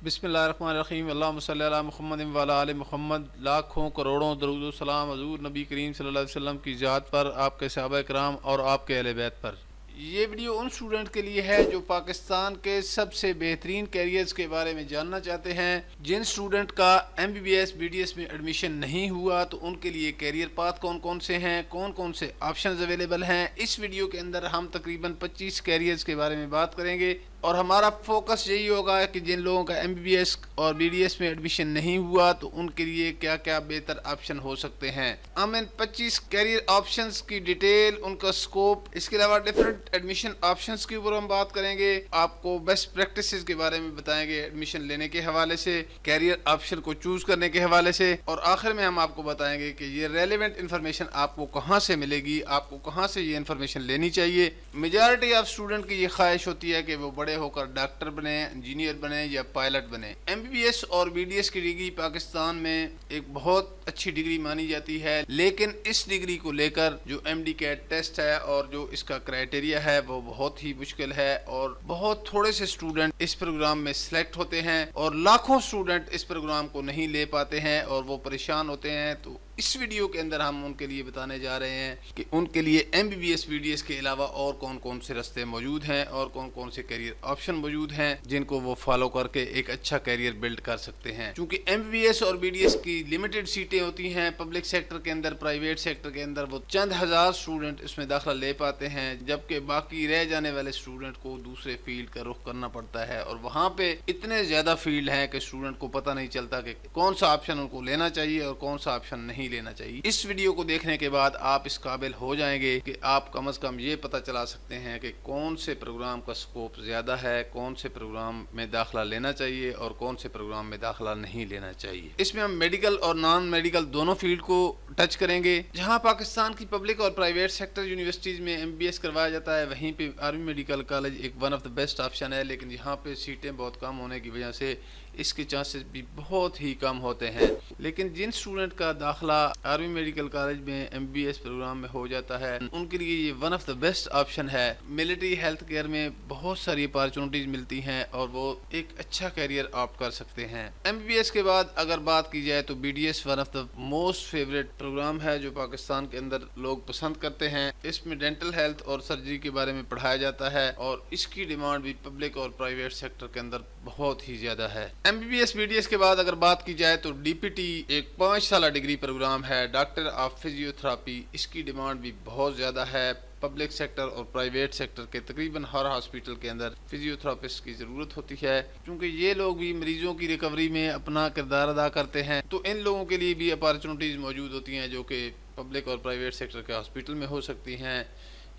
بسم اللہ الرحمن الرحیم اللہم صلی علی محمد وعلی آل محمد۔ لاکھوں کروڑوں درود و سلام حضور نبی کریم صلی اللہ علیہ وسلم کی ذات پر، آپ کے صحابہ کرام اور آپ کے اہل بیت پر۔ یہ ویڈیو ان اسٹوڈنٹ کے لیے ہے جو پاکستان کے سب سے بہترین کیریئرز کے بارے میں جاننا چاہتے ہیں۔ جن اسٹوڈنٹ کا MBBS BDS میں ایڈمیشن نہیں ہوا تو ان کے لیے کیریئر پاتھ کون کون سے ہیں، کون کون سے آپشنز اویلیبل ہیں۔ اس ویڈیو کے اندر ہم تقریباً 25 کیریئرز کے بارے میں بات کریں گے اور ہمارا فوکس یہی ہوگا کہ جن لوگوں کا MBBS اور BDS میں ایڈمیشن نہیں ہوا تو ان کے لیے کیا کیا بہتر آپشن ہو سکتے ہیں۔ ہم ان 25 کیریئر آپشنز کی ڈیٹیل، ان کا سکوپ، اس کے علاوہ ڈیفرنٹ ایڈمیشن آپشنز کے اوپر ہم بات کریں گے۔ آپ کو بیسٹ پریکٹسز کے بارے میں بتائیں گے ایڈمیشن لینے کے حوالے سے، کیریئر آپشن کو چوز کرنے کے حوالے سے، اور آخر میں ہم آپ کو بتائیں گے کہ یہ ریلیونٹ انفارمیشن آپ کو کہاں سے ملے گی، آپ کو کہاں سے یہ انفارمیشن لینی چاہیے۔ میجارٹی آف اسٹوڈنٹ کی یہ خواہش ہوتی ہے کہ وہ بڑے ہو کر ڈاکٹر بنے، انجینئر بنے یا پائلٹ بنے۔ MBBS اور BDS کی ڈگری پاکستان میں ایک بہت اچھی ڈگری مانی جاتی ہے، لیکن اس ڈگری کو لے کر جو MD-CAT ٹیسٹ ہے اور جو اس کا کرائٹیریا ہے وہ بہت ہی مشکل ہے، اور بہت تھوڑے سے اسٹوڈنٹ اس پروگرام میں سلیکٹ ہوتے ہیں اور لاکھوں اسٹوڈنٹ اس پروگرام کو نہیں لے پاتے ہیں اور وہ پریشان ہوتے ہیں۔ تو اس ویڈیو کے اندر ہم ان کے لیے بتانے جا رہے ہیں کہ ان کے لیے MBBS BDS کے علاوہ اور کون کون سے راستے موجود ہیں اور کون کون سے کیریئر آپشن موجود ہیں جن کو وہ فالو کر کے ایک اچھا کیریئر بلڈ کر سکتے ہیں۔ چونکہ MBBS اور BDS کی لمیٹڈ سیٹیں ہوتی ہیں پبلک سیکٹر کے اندر، پرائیویٹ سیکٹر کے اندر وہ چند ہزار اسٹوڈنٹ اس میں داخلہ لے پاتے ہیں، جبکہ باقی رہ جانے والے اسٹوڈنٹ کو دوسرے فیلڈ کا رخ کرنا پڑتا ہے، اور وہاں پہ اتنے زیادہ فیلڈ ہیں کہ اسٹوڈنٹ کو پتہ نہیں چلتا کہ کون سا آپشن ان کو لینا چاہیے اور کون سا آپشن نہیں لینا چاہیے۔ اس ویڈیو کو دیکھنے کے بعد آپ اس قابل ہو جائیں گے کہ آپ کم از کم یہ پتہ چلا سکتے ہیں کہ کون سے پروگرام کا سکوپ زیادہ ہے، کون سے پروگرام میں داخلہ لینا چاہیے اور کون سے پروگرام میں داخلہ نہیں لینا چاہیے۔ اس میں ہم میڈیکل اور نان میڈیکل دونوں فیلڈ کو ٹچ کریں گے۔ جہاں پاکستان کی پبلک اور پرائیویٹ سیکٹر یونیورسٹیز میں MBBS کروایا جاتا ہے، وہیں پہ آرمی میڈیکل کالج ایک one of the best option ہے، لیکن یہاں پہ سیٹیں بہت کم ہونے کی وجہ سے اس کے چانسز بھی بہت ہی کم ہوتے ہیں۔ لیکن جن اسٹوڈنٹ کا داخلہ آرمی میڈیکل کالج میں MBBS پروگرام میں ہو جاتا ہے ان کے لیے یہ one of the best option ہے۔ ملٹری ہیلتھ کیئر میں بہت ساری اپارچونیٹیز ملتی ہیں اور وہ ایک اچھا کیریئر آپ کر سکتے ہیں۔ MBBS کے بعد اگر بات کی جائے تو BDS one of the most favourite program ہے جو پاکستان کے اندر لوگ پسند کرتے ہیں۔ اس میں ڈینٹل ہیلتھ اور سرجری کے بارے میں پڑھایا جاتا ہے اور اس کی ڈیمانڈ بھی پبلک اور پرائیویٹ سیکٹر کے اندر بہت ہی زیادہ ہے۔ MBBS BDS کے بعد اگر بات کی جائے تو DPT ایک 5 سالہ ڈگری پروگرام ہے، ڈاکٹر آف فزیوتھراپی۔ اس کی ڈیمانڈ بھی بہت زیادہ ہے۔ پبلک سیکٹر اور پرائیویٹ سیکٹر کے تقریباً ہر ہاسپٹل کے اندر فزیوتھراپسٹ کی ضرورت ہوتی ہے، کیونکہ یہ لوگ بھی مریضوں کی ریکوری میں اپنا کردار ادا کرتے ہیں، تو ان لوگوں کے لیے بھی اپارچونیٹیز موجود ہوتی ہیں جو کہ پبلک اور پرائیویٹ سیکٹر کے ہاسپٹل میں ہو سکتی ہیں۔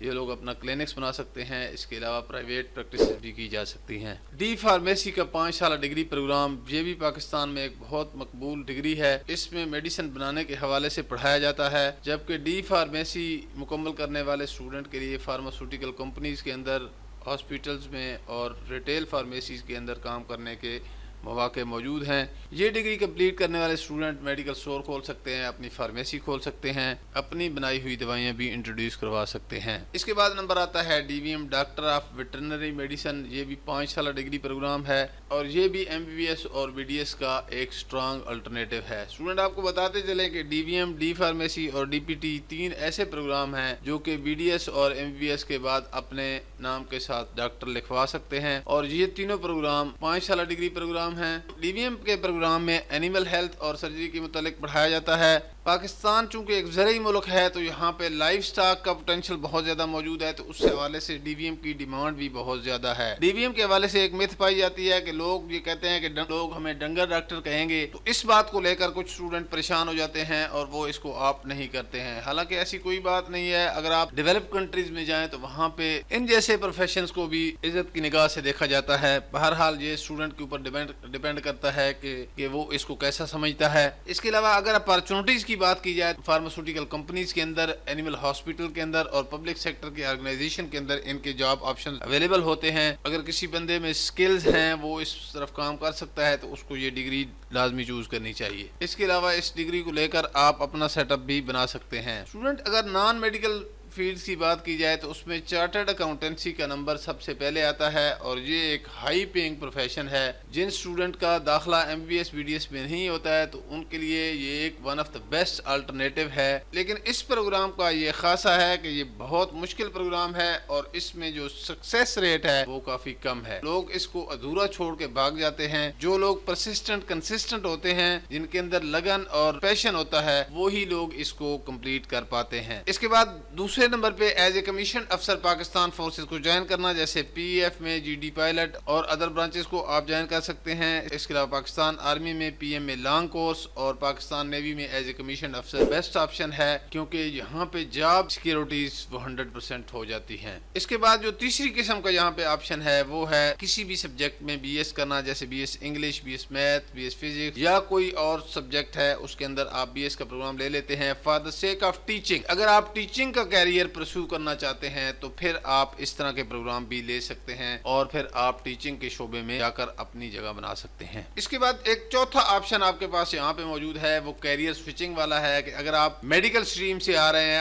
یہ لوگ اپنا کلینکس بنا سکتے ہیں، اس کے علاوہ پرائیویٹ پریکٹسز بھی کی جا سکتی ہیں۔ ڈی فارمیسی کا 5 سالہ ڈگری پروگرام یہ بھی پاکستان میں ایک بہت مقبول ڈگری ہے۔ اس میں میڈیسن بنانے کے حوالے سے پڑھایا جاتا ہے، جبکہ ڈی فارمیسی مکمل کرنے والے اسٹوڈنٹ کے لیے فارماسیوٹیکل کمپنیز کے اندر، ہاسپٹلز میں اور ریٹیل فارمیسیز کے اندر کام کرنے کے مواقع موجود ہیں۔ یہ ڈگری کمپلیٹ کرنے والے اسٹوڈنٹ میڈیکل سٹور کھول سکتے ہیں، اپنی فارمیسی کھول سکتے ہیں، اپنی بنائی ہوئی دوائیاں بھی انٹروڈیوس کروا سکتے ہیں۔ اس کے بعد نمبر آتا ہے DVM doctor of veterinary medicine. یہ بھی 5 سالہ ڈگری پروگرام ہے اور یہ بھی MBBS اور BDS کا ایک اسٹرانگ الٹرنیٹو ہے۔ اسٹوڈنٹ آپ کو بتاتے چلیں کہ DVM، ڈی فارمیسی اور DPT 3 ایسے پروگرام ہیں جو کہ BDS اور MBBS کے بعد اپنے نام کے ساتھ ڈاکٹر لکھوا سکتے ہیں، اور یہ تینوں پروگرام 5 سالہ ڈگری پروگرام ہیں۔ DVM کے پروگرام میں اینیمل ہیلتھ اور سرجری کے متعلق پڑھایا جاتا ہے۔ پاکستان چونکہ ایک زرعی ملک ہے تو یہاں پہ لائف سٹاک کا پوٹینشیل بہت زیادہ موجود ہے، تو اس حوالے سے DVM کی ڈیمانڈ بھی بہت زیادہ ہے۔ DVM کے حوالے سے ایک متھ پائی جاتی ہے کہ لوگ یہ کہتے ہیں کہ لوگ ہمیں ڈنگر ڈاکٹر کہیں گے، تو اس بات کو لے کر کچھ اسٹوڈنٹ پریشان ہو جاتے ہیں اور وہ اس کو آپ نہیں کرتے ہیں۔ حالانکہ ایسی کوئی بات نہیں ہے، اگر آپ ڈیولپ کنٹریز میں جائیں تو وہاں پہ ان جیسے پروفیشنز کو بھی عزت کی نگاہ سے دیکھا جاتا ہے۔ بہرحال یہ اسٹوڈنٹ کے اوپر ڈیپینڈ کرتا ہے کہ وہ اس کو کیسا سمجھتا ہے۔ اس کے علاوہ اگر اپارچونیٹیز کی بات کی جائے، فارماسیوٹیکل کمپنیز کے اندر، اینیمل ہاسپٹل کے اندر اور پبلک سیکٹر کے آرگنائزیشن کے اندر ان کے جاب آپشن اویلیبل ہوتے ہیں۔ اگر کسی بندے میں سکلز ہیں، وہ اس طرف کام کر سکتا ہے، تو اس کو یہ ڈگری لازمی چوز کرنی چاہیے۔ اس کے علاوہ اس ڈگری کو لے کر آپ اپنا سیٹ اپ بھی بنا سکتے ہیں۔ اسٹوڈنٹ اگر نان میڈیکل فیلڈز کی بات کی جائے تو اس میں چارٹرڈ اکاؤنٹنسی کا نمبر سب سے پہلے آتا ہے اور یہ ایک ہائی پینگ پروفیشن ہے. جن اسٹوڈنٹ کا داخلہ MBBS BDS میں نہیں ہوتا ہے تو ان کے لیے یہ ایک one of the best alternative ہے. لیکن اس پروگرام کا یہ خاصہ ہے کہ یہ بہت مشکل پروگرام ہے اور اس میں جو سکسیس ریٹ ہے وہ کافی کم ہے. لوگ اس کو ادھورا چھوڑ کے بھاگ جاتے ہیں. جو لوگ پرسسٹنٹ کنسسٹنٹ ہوتے ہیں, جن کے اندر لگن اور پیشن ہوتا ہے, وہی لوگ اس کو کمپلیٹ کر پاتے ہیں. اس کے بعد دوسرے نمبر پہ ایز اے کمیشن افسر پاکستان فورسز کو جوائن کرنا, جیسے PF میں GD پائلٹ اور ادر برانچز کو آپ جوائن کر سکتے ہیں. اس کے علاوہ پاکستان آرمی میں PM میں لانگ کورس اور پاکستان نیوی میں ایز اے کمیشن افسر بیسٹ آپشن ہے, کیونکہ یہاں پہ جاب سیکیورٹیز 100% ہو جاتی ہیں. اس کے بعد جو تیسری قسم کا یہاں پہ آپشن ہے وہ ہے کسی بھی سبجیکٹ میں BS کرنا, جیسے BS English, BS math, BS physics یا کوئی اور سبجیکٹ ہے اس کے اندر آپ BS کا پروگرام لے لیتے ہیں for the sake of teaching. اگر آپ ٹیچنگ کا کیریئر پرسو کرنا چاہتے ہیں تو پھر آپ اس طرح کے پروگرام بھی لے سکتے ہیں اور پھر آپ ٹیچنگ کے شعبے میں جا کر اپنی جگہ بنا سکتے ہیں. اس کے بعد ایک چوتھا آپشن آپ کے پاس یہاں پہ موجود ہے, وہ کیریئر سوئچنگ والا ہے کہ اگر آپ میڈیکل اسٹریم سے آ رہے ہیں,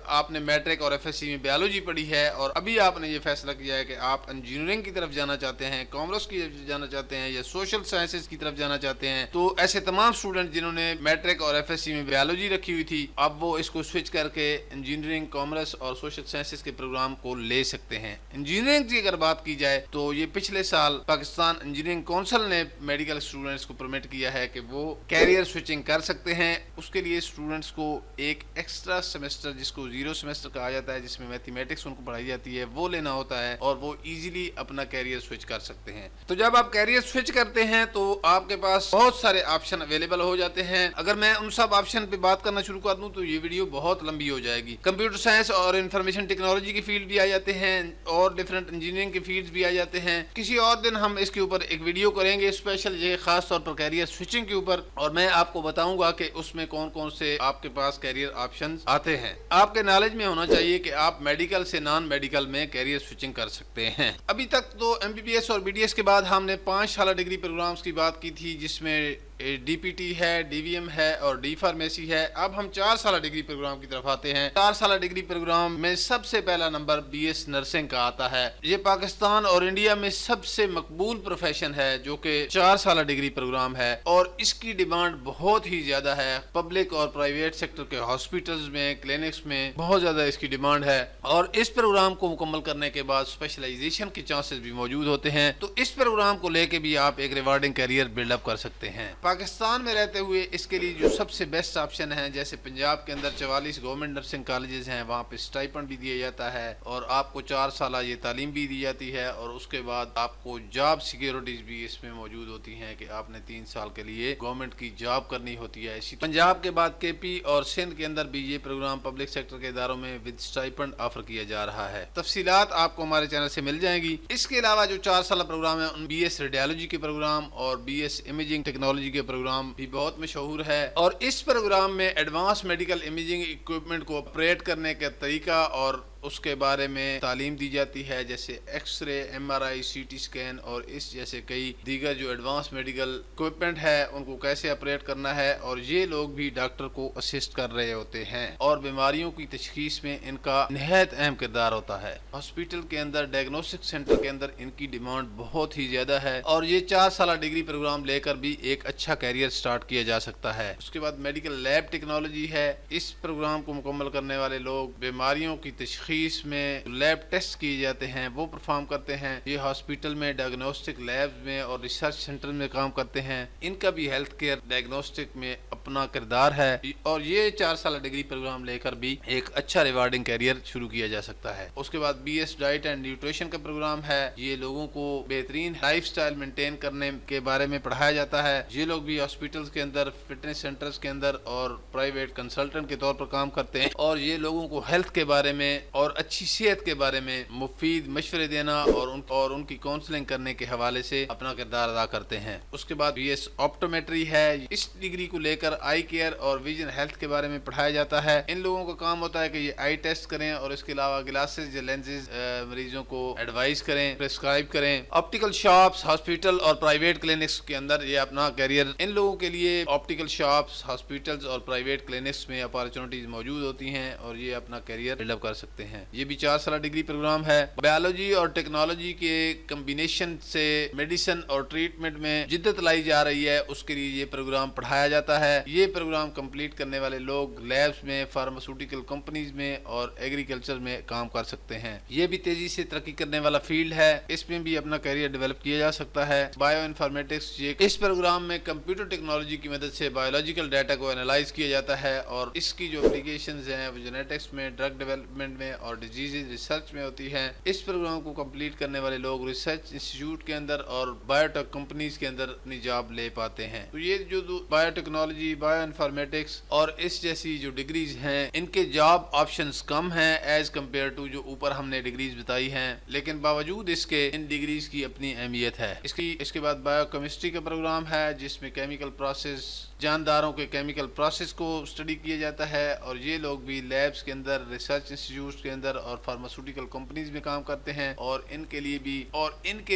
آپ نے میٹرک اور FSC میں بایولوجی پڑھی ہے اور ابھی آپ نے یہ فیصلہ کیا ہے کہ آپ انجینئرنگ کی طرف جانا چاہتے ہیں, کامرس کی طرف جانا چاہتے ہیں یا سوشل سائنسز کی طرف جانا چاہتے ہیں, تو ایسے تمام اسٹوڈنٹ جنہوں نے میٹرک اور FSC میں بایولوجی رکھی ہوئی تھی, اب وہ اس کو سوئچ کر کے انجینئرنگ, کامرس اور سوشل سائنسز کے پروگرام کو لے سکتے ہیں. انجینئرنگ کی اگر بات کی جائے تو یہ پچھلے سال پاکستان انجینئرنگ کونسل نے میڈیکل اسٹوڈنٹس کو پرمٹ کیا ہے کہ وہ کیریئر سوئچنگ کر سکتے ہیں. اس کے لیے اسٹوڈنٹس کو ایک ایکسٹرا سیمسٹر, جس کو 0 سیمسٹر کہا جاتا ہے, جس میں میتھمیٹکس ان کو پڑھائی جاتی ہے, وہ لینا ہوتا ہے اور وہ ایزیلی اپنا کیریئر سوئچ کر سکتے ہیں. تو جب آپ کیریئر سوئچ کرتے ہیں تو آپ کے پاس بہت سارے آپشن اویلیبل ہو جاتے ہیں. اگر میں ان سب آپشن پہ بات کرنا شروع کر دوں تو یہ ویڈیو بہت لمبی ہو جائے گی. کمپیوٹر سائنس اور انفارمیشن ٹیکنالوجی کی فیلڈ بھی آ جاتے ہیں اور ڈفرنٹ انجینئرنگ کے فیلڈز بھی آ جاتے ہیں. کسی اور دن ہم اس کے اوپر ایک ویڈیو کریں گے اسپیشل, یہ خاص طور پر کیریئر سوئچنگ کے اوپر, اور میں آپ کو بتاؤں گا کہ اس میں کون کون سے آپ کے پاس کیریئر آپشنز آتے ہیں. آپ کے نالج میں ہونا چاہیے کہ آپ میڈیکل سے نان میڈیکل میں کیریئر سوئچنگ کر سکتے ہیں. ابھی تک تو MBBS اور BDS کے بعد ہم نے 5 سالہ ڈگری پروگرامز کی بات کی تھی, جس میں DPT ہے, DVM ہے اور D فارمیسی ہے. اب ہم 4 سالہ ڈگری پروگرام کی طرف آتے ہیں. 4 سالہ ڈگری پروگرام میں سب سے پہلا نمبر BS نرسنگ کا آتا ہے. یہ پاکستان اور انڈیا میں سب سے مقبول پروفیشن ہے جو کہ 4 سالہ ڈگری پروگرام ہے اور اس کی ڈیمانڈ بہت ہی زیادہ ہے. پبلک اور پرائیویٹ سیکٹر کے ہاسپٹلز میں, کلینکس میں بہت زیادہ اس کی ڈیمانڈ ہے اور اس پروگرام کو مکمل کرنے کے بعد اسپیشلائزیشن کے چانسز بھی موجود ہوتے ہیں. تو اس پروگرام کو لے کے بھی آپ ایک ریوارڈنگ کیریئر بلڈ اپ کر سکتے ہیں. پاکستان میں رہتے ہوئے اس کے لیے جو سب سے بیسٹ آپشن ہے, جیسے پنجاب کے اندر 44 گورنمنٹ نرسنگ کالجز ہیں, وہاں پہ اسٹائپنڈ بھی دیا جاتا ہے اور آپ کو 4 سالہ یہ تعلیم بھی دی جاتی ہے اور اس کے بعد آپ کو جاب سیکیورٹیز بھی اس میں موجود ہوتی ہیں کہ آپ نے 3 سال کے لیے گورنمنٹ کی جاب کرنی ہوتی ہے. اسی پنجاب کے بعد KP اور سندھ کے اندر بھی یہ پروگرام پبلک سیکٹر کے اداروں میں ود اسٹائپنڈ آفر کیا جا رہا ہے. تفصیلات آپ کو ہمارے چینل سے مل جائیں گی. اس کے علاوہ جو 4 سالہ پروگرام ہے, ان BS ریڈیالوجی کے پروگرام اور BS امیجنگ ٹیکنالوجی کے پروگرام بھی بہت مشہور ہے اور اس پروگرام میں ایڈوانس میڈیکل امیجنگ اکوپمنٹ کو آپریٹ کرنے کا طریقہ اور اس کے بارے میں تعلیم دی جاتی ہے, جیسے X ray, MRI, CT scan اور اس جیسے کئی دیگر جو ایڈوانس میڈیکل اکوپمنٹ ہے ان کو کیسے آپریٹ کرنا ہے. اور یہ لوگ بھی ڈاکٹر کو اسسٹ کر رہے ہوتے ہیں اور بیماریوں کی تشخیص میں ان کا نہایت اہم کردار ہوتا ہے. ہاسپٹل کے اندر, ڈائگنوسٹک سینٹر کے اندر ان کی ڈیمانڈ بہت ہی زیادہ ہے اور یہ 4 سالہ ڈگری پروگرام لے کر بھی ایک اچھا کیریئر سٹارٹ کیا جا سکتا ہے. اس کے بعد میڈیکل لیب ٹیکنالوجی ہے. اس پروگرام کو مکمل کرنے والے لوگ بیماریوں کی تشخیص میں لیب ٹیسٹ کیے جاتے ہیں وہ پرفارم کرتے ہیں. یہ ہاسپٹل میں, ڈائگنوسٹک لیب میں اور ریسرچ سینٹر میں کام کرتے ہیں. ان کا بھی ہیلتھ کیئر ڈائگنوسٹک میں اپنا کردار ہے اور یہ 4 سالہ ڈگری پروگرام لے کر بھی ایک اچھا ریوارڈنگ کیریئر شروع کیا جا سکتا ہے. اس کے بعد BS ڈائٹ اینڈ نیوٹریشن کا پروگرام ہے. یہ لوگوں کو بہترین لائف سٹائل مینٹین کرنے کے بارے میں پڑھایا جاتا ہے. یہ لوگ بھی ہاسپٹلز کے اندر, فٹنس سینٹرز کے اندر اور پرائیویٹ کنسلٹنٹ کے طور پر کام کرتے ہیں اور یہ لوگوں کو ہیلتھ کے بارے میں اور اور اچھی صحت کے بارے میں مفید مشورے دینا اور ان کی کاؤنسلنگ کرنے کے حوالے سے اپنا کردار ادا کرتے ہیں۔ اس کے بعد بی ایس آپٹومیٹری ہے، اس ڈگری کو لے کر آئی کیئر اور ویژن ہیلتھ کے بارے میں پڑھایا جاتا ہے۔ ان لوگوں کا کام ہوتا ہے کہ یہ آئی ٹیسٹ کریں اور اس کے علاوہ گلاسز یا لینزز مریضوں کو ایڈوائز کریں، پرسکرائب کریں۔ آپٹیکل شاپس، ہاسپٹل اور پرائیویٹ کلینکس کے اندر یہ اپنا کیریئر، ان لوگوں کے لیے آپٹیکل شاپس، ہاسپٹلز اور پرائیویٹ کلینکس میں اپارچونیٹیز موجود ہوتی ہیں اور یہ اپنا کیریئر بلڈ اپ کر سکتے ہیں۔ یہ بھی 4 سالہ ڈگری پروگرام ہے۔ بایولوجی اور ٹیکنالوجی کے کمبینیشن سے میڈیسن اور ٹریٹمنٹ میں جدت لائی جا رہی ہے، اس کے لیے یہ پروگرام پڑھایا جاتا ہے۔ یہ پروگرام کمپلیٹ کرنے والے لوگ لیبس میں، فارماسیوٹیکل کمپنیز میں اور ایگریکلچر میں کام کر سکتے ہیں۔ یہ بھی تیزی سے ترقی کرنے والا فیلڈ ہے، اس میں بھی اپنا کیریئر ڈیولپ کیا جا سکتا ہے۔ بایو انفارمیٹکس، اس پروگرام میں کمپیوٹر ٹیکنالوجی کی مدد سے بایولوجیکل ڈیٹا کو انالائز کیا جاتا ہے اور اس کی جو اپلیکیشنز ہیں وہ جینیٹکس میں، ڈرگ ڈیولپمنٹ میں اور ڈیزیز ریسرچ میں ہوتی ہیں۔ اس پروگرام کو کمپلیٹ کرنے والے لوگ ریسرچ انسٹیٹیوٹ کے اندر اور بایوٹیک کمپنیز کے اندر اپنی جاب لے پاتے ہیں۔ تو یہ جو بایو ٹیکنالوجی، بایو انفارمیٹکس اور اس جیسی جو ڈگریز ہیں، ان کے جاب آپشنز کم ہیں ایز کمپیئر ٹو جو اوپر ہم نے ڈگریز بتائی ہیں، لیکن باوجود اس کے ان ڈگریز کی اپنی اہمیت ہے۔ اس کے بعد بایو کیمسٹری کا پروگرام ہے، جس میں کیمیکل پروسیس، جانداروں کے کیمیکل پروسیس کو اسٹڈی کیا جاتا ہے اور یہ لوگ بھی لیبس کے اندر، ریسرچ انسٹیٹیوٹس کے اندر اور فارماسیوٹیکل کمپنیز میں کام کرتے ہیں اور ان کے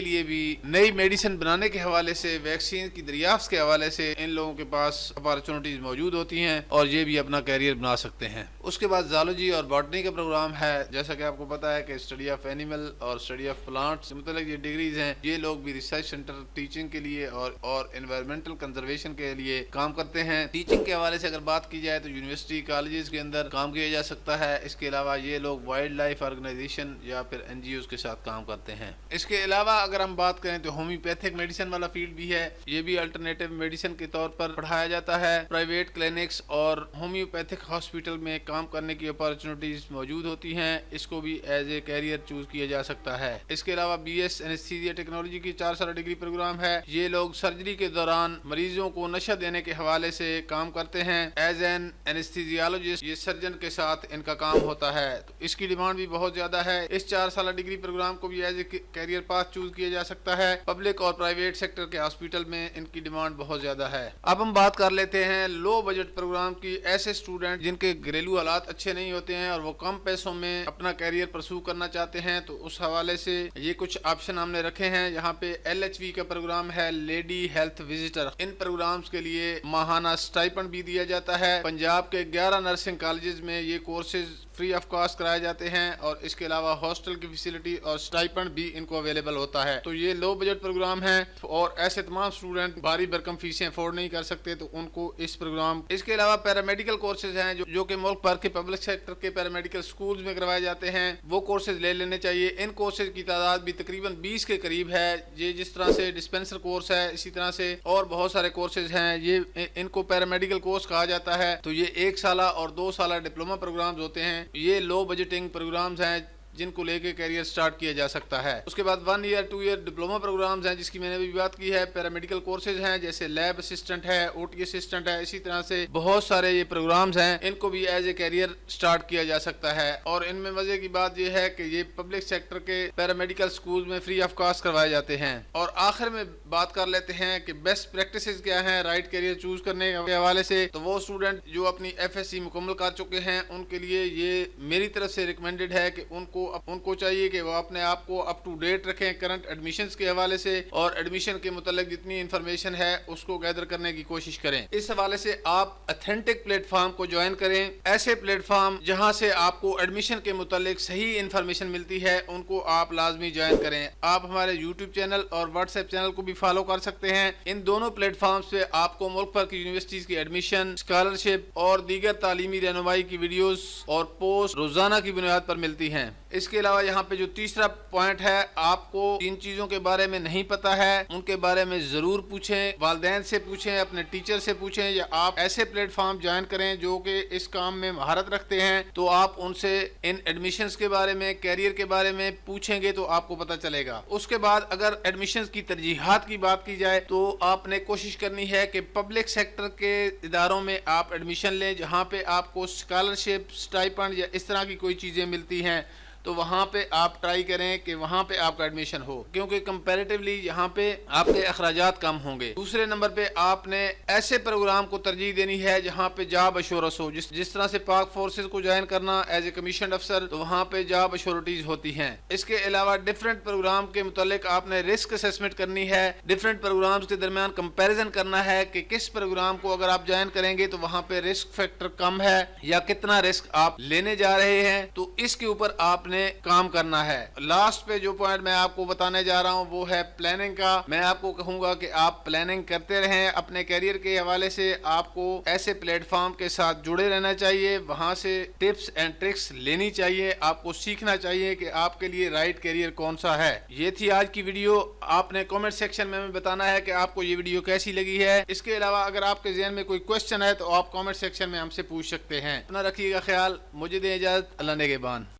لیے بھی نئی میڈیسن بنانے کے حوالے سے، ویکسین کی دریافت کے حوالے سے ان لوگوں کے پاس اپارچونیٹیز موجود ہوتی ہیں اور یہ بھی اپنا کیریئر بنا سکتے ہیں۔ اس کے بعد زالوجی اور باٹنی کا پروگرام ہے، جیسا کہ آپ کو پتا ہے کہ اسٹڈی آف اینیمل اور اسٹڈی آف پلانٹ سے متعلق یہ ڈگریز ہیں۔ یہ لوگ بھی ریسرچ سینٹر ٹیچنگ کے لیے اور انوائرمنٹل کنزرویشن کے لیے کام کرتے ہیں۔ ٹیچنگ کے حوالے سے اگر بات کی جائے تو یونیورسٹی، کالجز کے اندر کام کیا جا سکتا ہے۔ اس کے علاوہ یہ لوگ وائلڈ لائف آرگنائزیشن یا پھر این جی اوز کے ساتھ کام کرتے ہیں۔ اس کے علاوہ اگر ہم بات کریں تو ہومیوپیتھک میڈیسن والا فیلڈ بھی ہے، یہ بھی الٹرنیٹیو میڈیسن کے طور پر پڑھایا جاتا ہے۔ پرائیویٹ کلینکس اور ہومیوپیتھک ہاسپٹل میں کام کرنے کی اپارچونیٹیز موجود ہوتی ہیں، اس کو بھی ایز اے کیریئر چوز کیا جا سکتا ہے۔ اس کے علاوہ بی ایس اینستھیزیا ٹیکنالوجی کی 4 سالہ ڈگری پروگرام ہے، یہ لوگ سرجری کے دوران مریضوں کو نشہ دینے کے حوالے سے کام کرتے ہیں۔ ایز این اینستھیزیالوجسٹ یہ سرجن کے ساتھ ان کا کام ہوتا ہے، تو اس کی ڈیمانڈ بھی بہت زیادہ ہے۔ اس 4 سالہ ڈگری پروگرام کو بھی as a career path choose کیا جا سکتا ہے۔ پبلک اور پرائیویٹ سیکٹر کے ہاسپٹل میں ان کی ڈیمانڈ بہت زیادہ ہے۔ اب ہم بات کر لیتے ہیں لو بجٹ پروگرام کی۔ ایسے اسٹوڈنٹ جن کے گھریلو حالات اچھے نہیں ہوتے ہیں اور وہ کم پیسوں میں اپنا کیریئر پرسو کرنا چاہتے ہیں، تو اس حوالے سے یہ کچھ آپشن ہم نے رکھے ہیں۔ یہاں پہ ایل ایچ وی کا پروگرام ہے، لیڈی ہیلتھ وزٹر۔ ان پروگرامز کے لیے ماہانہ سٹائپنڈ بھی دیا جاتا ہے۔ پنجاب کے 11 نرسنگ کالجز میں یہ کورسز فری آف کاسٹ کرائے جاتے ہیں اور اس کے علاوہ ہاسٹل کی فیسلٹی اور سٹائپنڈ بھی ان کو اویلیبل ہوتا ہے۔ تو یہ لو بجٹ پروگرام ہے اور ایسے تمام اسٹوڈنٹ بھاری بھرکم فیسیں افورڈ نہیں کر سکتے، تو ان کو اس پروگرام۔ اس کے علاوہ پیرامیڈیکل کورسز ہیں جو کہ ملک بھر کے پبلک سیکٹر کے پیرامیڈیکل سکولز میں کروائے جاتے ہیں، وہ کورسز لے لینے چاہیے۔ ان کورسز کی تعداد بھی تقریباً 20 کے قریب ہے۔ یہ جس طرح سے ڈسپینسر کورس ہے، اسی طرح سے اور بہت سارے کورسز ہیں، یہ ان کو پیرامیڈیکل کورس کہا جاتا ہے۔ تو یہ 1 سالہ اور 2 سالہ ڈپلومہ پروگرامز ہوتے ہیں۔ یہ لو بجٹنگ پروگرامز ہیں جن کو لے کے کیریئر سٹارٹ کیا جا سکتا ہے۔ اس کے بعد 1 ایئر 2 ایئر ڈپلومہ پروگرامز ہیں، جس کی میں نے بھی بات کی ہے۔ پیرامیڈیکل کورسز ہیں جیسے لیب اسسٹنٹ ہے، او ٹی اسسٹنٹ ہے، اسی طرح سے بہت سارے یہ پروگرامز ہیں، ان کو بھی ایز اے کیریئر سٹارٹ کیا جا سکتا ہے۔ اور ان میں مزے کی بات یہ ہے کہ یہ پبلک سیکٹر کے پیرامیڈیکل سکول میں فری آف کاسٹ کروائے جاتے ہیں۔ اور آخر میں بات کر لیتے ہیں کہ بیسٹ پریکٹسز کیا ہیں رائٹ کیریئر چوز کرنے کے حوالے سے۔ تو وہ اسٹوڈنٹ جو اپنی ایف ایس سی مکمل کر چکے ہیں، ان کے لیے یہ میری طرف سے ریکمینڈڈ ہے کہ ان کو چاہیے کہ وہ اپنے آپ کو اپ ٹو ڈیٹ رکھیں کرنٹ ایڈمیشنز کے حوالے سے، اور ایڈمیشن کے متعلق جتنی انفارمیشن ہے اس کو گیدر کرنے کی کوشش کریں۔ اس حوالے سے آپ اتھینٹک پلیٹ فارم کو جوائن کریں۔ ایسے پلیٹ فارم جہاں سے آپ کو ایڈمیشن کے متعلق صحیح انفارمیشن ملتی ہے، ان کو آپ لازمی جوائن کریں۔ آپ ہمارے یوٹیوب چینل اور واٹس ایپ چینل کو بھی فالو کر سکتے ہیں۔ ان دونوں پلیٹ فارمز پہ آپ کو ملک بھر کی یونیورسٹیز کی ایڈمیشن، اسکالرشپ اور دیگر تعلیمی رہنمائی کی ویڈیوز اور پوسٹ روزانہ کی بنیاد پر ملتی ہیں۔ اس کے علاوہ یہاں پہ جو تیسرا پوائنٹ ہے، آپ کو جن چیزوں کے بارے میں نہیں پتا ہے ان کے بارے میں ضرور پوچھیں، والدین سے پوچھیں، اپنے ٹیچر سے پوچھیں، یا آپ ایسے پلیٹ فارم جوائن کریں جو کہ اس کام میں مہارت رکھتے ہیں، تو آپ ان سے ان ایڈمیشنز کے بارے میں، کیریئر کے بارے میں پوچھیں گے تو آپ کو پتہ چلے گا۔ اس کے بعد اگر ایڈمیشنز کی ترجیحات کی بات کی جائے تو آپ نے کوشش کرنی ہے کہ پبلک سیکٹر کے اداروں میں آپ ایڈمیشن لیں، جہاں پہ آپ کو اسکالرشپ، اسٹائپنڈ یا اس طرح کی کوئی چیزیں ملتی ہیں، تو وہاں پہ آپ ٹرائی کریں کہ وہاں پہ آپ کا ایڈمیشن ہو، کیونکہ کمپیریٹیولی یہاں پہ آپ کے اخراجات کم ہوں گے۔ دوسرے نمبر پہ آپ نے ایسے پروگرام کو ترجیح دینی ہے جہاں پہ جاب ایشورنس ہو، جس طرح سے پاک فورسز کو جوائن کرنا ایز اے کمیشنڈ افسر، تو وہاں پہ جاب ایشورٹیز ہوتی ہیں۔ اس کے علاوہ ڈفرینٹ پروگرام کے متعلق آپ نے رسک اسیسمنٹ کرنی ہے، ڈفرینٹ پروگرامز کے درمیان کمپیریزن کرنا ہے کہ کس پروگرام کو اگر آپ جوائن کریں گے تو وہاں پہ رسک فیکٹر کم ہے یا کتنا رسک آپ لینے جا رہے ہیں، تو اس کے اوپر آپ نے کام کرنا ہے۔ لاسٹ پہ جو پوائنٹ میں آپ کو بتانے جا رہا ہوں وہ ہے پلاننگ کا۔ میں آپ کو کہوں گا کہ آپ پلاننگ کرتے رہیں، اپنے کیریئر کے حوالے سے آپ کو ایسے پلیٹ فارم کے ساتھ جڑے رہنا چاہیے، وہاں سے ٹپس اینڈ ٹرکس لینی چاہیے، آپ کو سیکھنا چاہیے کہ آپ کے لیے رائٹ کیریئر کون سا ہے۔ یہ تھی آج کی ویڈیو۔ آپ نے کامنٹ سیکشن میں ہمیں بتانا ہے کہ آپ کو یہ ویڈیو کیسی لگی ہے۔ اس کے علاوہ اگر آپ کے ذہن میں کوئی کوسچن ہے تو آپ کامنٹ سیکشن میں ہم سے پوچھ سکتے ہیں۔ اپنا رکھیے گا خیال، مجھے دیں اجازت، اللہ نگہبان۔